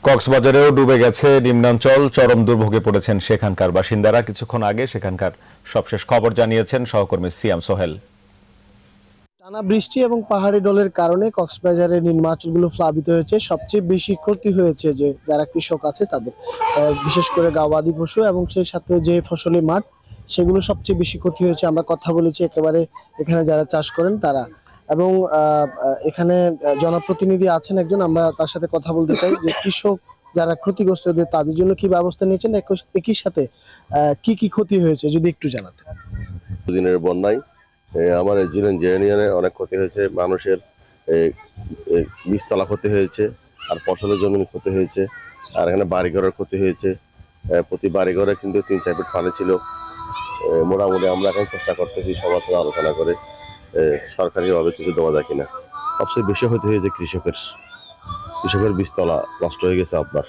কক্সবাজারেও ডুবে গেছে নিম্নাঞ্চল, চরম দুর্ভোগে পড়েছেন সেখানকার বাসিন্দারা। কিছুক্ষণ আগে সেখানকার সবশেষ খবর জানিয়েছেন সহকর্মী সিয়াম সোহেল। টানা বৃষ্টি এবং পাহাড়ি ঢলের কারণে কক্সবাজারের নিম্নাঞ্চলগুলো প্লাবিত হয়েছে। সবচেয়ে বেশি ক্ষতি হয়েছে যে যারা কৃষক আছে তাদের, বিশেষ করে গবাদি পশু এবং সেই সাথে যে ফসলি মাঠ, সেগুলো সবচেয়ে বেশি ক্ষতি হয়েছে। আমরা কথা বলেছি একেবারে এখানে যারা চাষ করেন তারা, এবং এখানে জনপ্রতিনিধি আছেন একজন, আমরা তার সাথে কথা বলতে চাই যে কৃষক যারা ক্ষতিগ্রস্ত তাদের জন্য কি ব্যবস্থা নিয়েছেন, একই সাথে কি কি ক্ষতি হয়েছে যদি একটু জানাতেন। দিনের বন্যায় আমার ইউনিয়নে অনেক ক্ষতি হয়েছে, মানুষের বীজতলা ক্ষতি হয়েছে, আর ফসলের জমিন ক্ষতি হয়েছে, আর এখানে বাড়িঘরের ক্ষতি হয়েছে। প্রতি বাড়িঘরে কিন্তু 3-4 ফিট পানি ছিল। মোটামুটি আমরা এখন চেষ্টা করতেছি সবার সাথে আলোচনা করে সরকারিভাবে কিছু দেওয়া যায় কিনা। সবচেয়ে বেশি ক্ষতি হয়েছে কৃষকের বীজতলা নষ্ট হয়ে গেছে আপনার।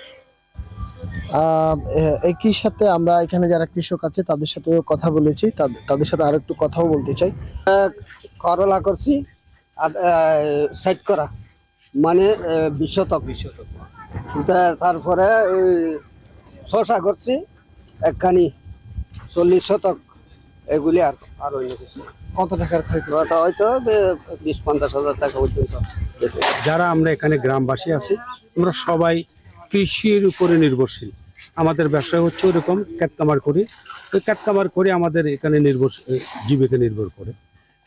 একই সাথে আমরা এখানে যারা কৃষক আছে তাদের সাথেও কথা বলেছি, তাদের সাথে আরো একটু কথাও বলতে চাই। করলা করছি আর সাইড করা মানে 20 শতক। তারপরে শশা করছি একখানি 40 শতক, এগুলি আর অন্য কিছু। কত টাকার ক্ষয়ক্ষতি? হয়তো 20-50 হাজার টাকা পর্যন্ত। যারা আমরা এখানে গ্রামবাসী আছি, আমরা সবাই কৃষির উপরে নির্ভরশীল। আমাদের ব্যবসা হচ্ছে ওরকম, ক্ষেতকামার করি। ওই ক্ষেতকামার করে আমাদের এখানে জীবিকা নির্ভর করে।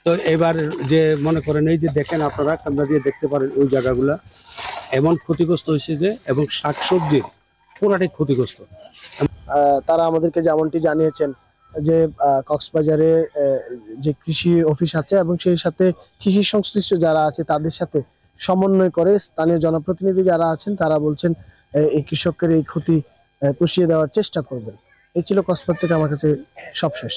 তো এবার যে মনে করেন এই যে দেখেন আপনারা ক্যামেরা দিয়ে দেখতে পারেন ওই জায়গাগুলা এমন ক্ষতিগ্রস্ত হয়েছে যে, এবং শাকসবজির পুরাটাই ক্ষতিগ্রস্ত। তারা আমাদেরকে যেমনটি জানিয়েছেন যে কক্সবাজারে যে কৃষি অফিস আছে এবং সেই সাথে কৃষি সংশ্লিষ্ট যারা আছে তাদের সাথে সমন্বয় করে স্থানীয় জনপ্রতিনিধি যারা আছেন তারা বলছেন এই কৃষকের এই ক্ষতি পুষিয়ে দেওয়ার চেষ্টা করবেন। এই ছিল কক্সবাজার থেকে আমার কাছে সবশেষ।